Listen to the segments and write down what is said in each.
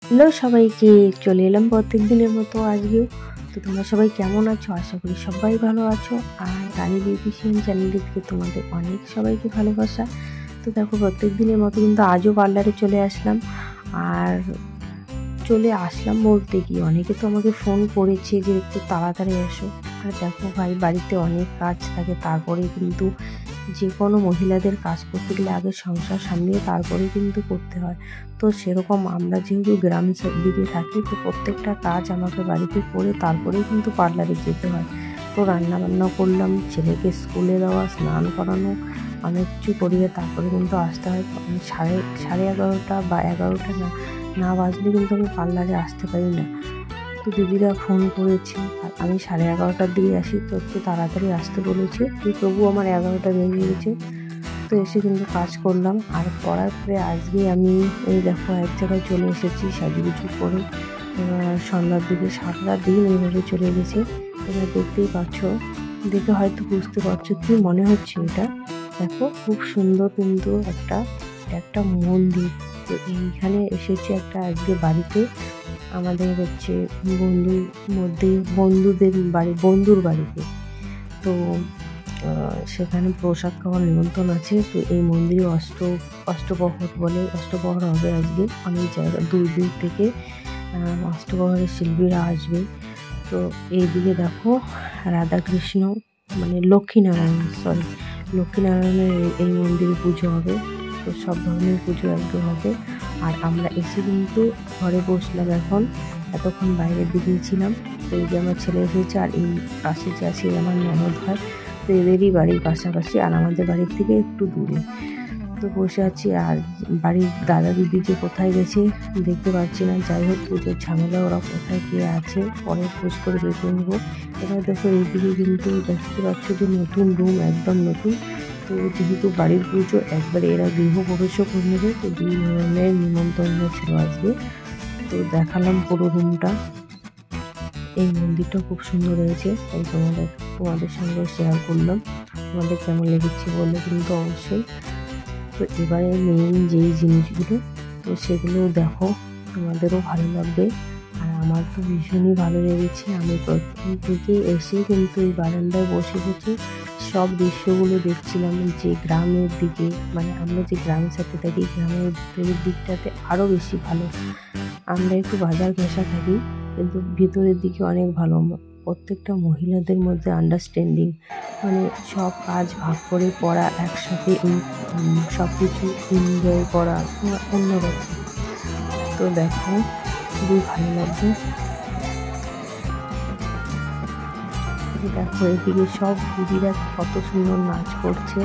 Hello সবাইকে, চলে এলাম প্রত্যেক দিনের মতো আজকেও। তো তোমরা সবাই কেমন আছো? আশা করি সবাই ভালো আছো। আর রানী বিউটিশিয়ান চ্যানেলের থেকে তোমাদের অনেক সবাইকে ভালোবাসা। তো দেখো, প্রত্যেক দিনের মতো কিন্তু আজও পার্লারে চলে আসলাম। আর চলে আসলাম বলতে কি, অনেকে তো আমাকে ফোন করেছে যে একটু তাড়াতাড়ি এসো। আর দেখো ভাই, বাড়িতে অনেক কাজ থাকে, তারপরে কিন্তু যে কোনো মহিলাদের কাজ করতে গেলে আগে সংসার সামলিয়ে তারপরে কিন্তু করতে হয়। তো সেরকম আমরা যেহেতু গ্রাম দিকে থাকি, তো প্রত্যেকটা কাজ আমাকে বাড়িতে করে তারপরেই কিন্তু পার্লারে যেতে হয়। তো রান্না বান্না করলাম, ছেলেকে স্কুলে দেওয়া, স্নান করানো, অনেক কিছু করিয়ে তারপরে কিন্তু আসতে হয়। সাড়ে 11টা বা 11টা না বাজলে কিন্তু আমি পার্লারে আসতে পারি না। তো দিদিরা ফোন করেছে আর আমি 11:30টার দিকে আসি, তো একটু তাড়াতাড়ি আসতে বলেছে। তো তবু আমার 11টা বেজে গেছে। তো এসে কিন্তু কাজ করলাম। আর করার পরে আজকে আমি এই দেখো এক জায়গায় চলে এসেছি সাজুগুজু করে। সন্ধ্যার দিকে সারাটা দিন এইভাবে চলে গেছে। এবার দেখতেই পাচ্ছ, দেখে হয়তো বুঝতে পারছো কি মনে হচ্ছে। এটা দেখো, খুব সুন্দর কিন্তু একটা মন্দির। তো এইখানে এসেছি একটা আজকে বাড়িতে, আমাদের হচ্ছে বন্ধুর বাড়িতে। তো সেখানে প্রসাদ খাওয়ার নিমন্ত্রণ আছে। তো এই মন্দিরে অষ্টপ্রহর হবে আজকে। অনেক জায়গা দূর দূর থেকে অষ্টপ্রহরের শিল্পীরা আসবে। তো এইদিকে দেখো, রাধাকৃষ্ণ মানে লক্ষ্মীনারায়ণের এই মন্দিরে পুজো হবে। তো সব ধরনের পুজো একদম হবে। আর আমরা এসে কিন্তু ঘরে বসলাম। এতক্ষণ বাইরের দিকেই ছিলাম। তো এই যে আমার ছেলে এসেছে, আর এই পাশে যে আছে আমার ননদ হয়। তো এদেরই বাড়ির পাশাপাশি, আর আমাদের বাড়ির থেকে একটু দূরে। তো বসে আছি। আর বাড়ির দাদা দিদি যে কোথায় গেছে দেখতে পাচ্ছি না। যাই হোক, পুজোর ঝামেলা, ওরা কোথায় কে আছে পরে খোঁজ করে দেখে নেবো। এবার দেখো, এইদিকে কিন্তু দেখতে পাচ্ছ যে নতুন রুম, একদম নতুন। তো যেহেতু বাড়ির পুজো, একবারে এরা গৃহপ্রবেশও করে নেবে। তো 2 ধরনের নিমন্ত্রণ ছিল আজকে। তো দেখালাম পুরো রুমটা। এই মন্দিরটা খুব সুন্দর হয়েছে, তাই তোমাদের সঙ্গে শেয়ার করলাম। তোমাদের কেমন লেগেছে বলে কিন্তু অবশ্যই। তো এবারে মেইন যেই জিনিসগুলো, তো সেগুলো দেখো, তোমাদেরও ভালো লাগবে। আর আমার তো ভীষণই ভালো লেগেছে। আমি প্রথম থেকে এসে কিন্তু এই বারান্দায় বসে বসে সব দৃশ্যগুলো দেখছিলাম। যে গ্রামের দিকে, মানে আমরা যে গ্রামের সাথে থাকি, গ্রামের ভিতরের দিকটাতে আরও বেশি ভালো। আমরা একটু বাজার ঘেঁষা থাকি, কিন্তু ভিতরের দিকে অনেক ভালো। প্রত্যেকটা মহিলাদের মধ্যে আন্ডারস্ট্যান্ডিং, মানে সব কাজ ভাগ করে করা, একসাথে সব কিছু এনজয় করা অন্যরকম। তো দেখো, খুবই ভালো লাগবে। দেখো, এদিকে সব দিদিরা কত সুন্দর নাচ করছে।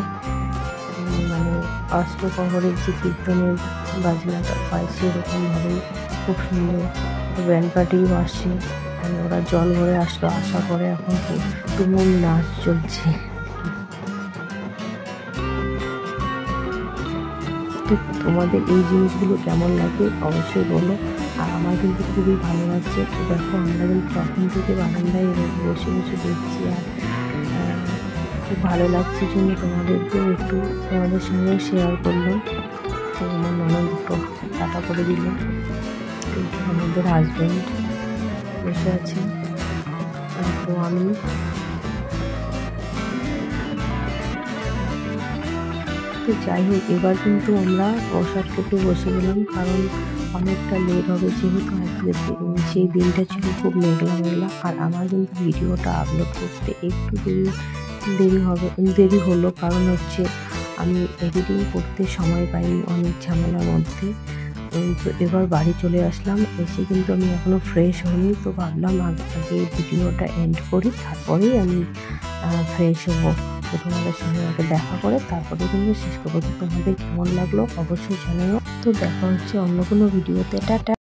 মানে অষ্টপ্রহরের যে কীর্তনের বাজনাটা হয় সেরকমভাবেই খুব সুন্দর। ব্যান্ড পার্টিও আসছে। ওরা জল ভরে আসলো, আসার পরে এখন তুমুল নাচ চলছে। তো তোমাদের এই জিনিসগুলো কেমন লাগে অবশ্যই বলো। আর আমার কিন্তু খুবই ভালো লাগছে। তো দেখো, আমরা কিন্তু তখন থেকে বারান্দায় বসে বসে দেখছি। আর খুব ভালো লাগছে জন্য তোমাদেরকেও একটু তোমাদের সঙ্গে শেয়ার করলাম। তো আমার ননদ দুটো টাটা করে দিল। আমাদের হাজব্যান্ড বসে আছে। তো আমি তো যাই হোক, এবার কিন্তু আমরা প্রসাদ খেতে বসে গেলাম, কারণ অনেকটা লেট হবে। যেহেতু সেই দিনটা ছিল খুব মেঘলা। আর আমার কিন্তু ভিডিওটা আপলোড করতে একটু দেরি হলো, কারণ হচ্ছে আমি এডিটিং করতে সময় পাইনি, অনেক ঝামেলার মধ্যে। তো এবার বাড়ি চলে আসলাম। এসে কিন্তু আমি এখনও ফ্রেশ হইনি। তো ভাবলাম আগে ভিডিওটা এন্ড করি, তারপরেই আমি ফ্রেশ হবো। তো তোমাদের সঙ্গে আগে দেখা করে তারপরে কিন্তু শেষ করবো। তোমাদের কেমন লাগলো অবশ্যই জানাও। তো দেখা হচ্ছে অন্য কোনো ভিডিওতে। টাটা।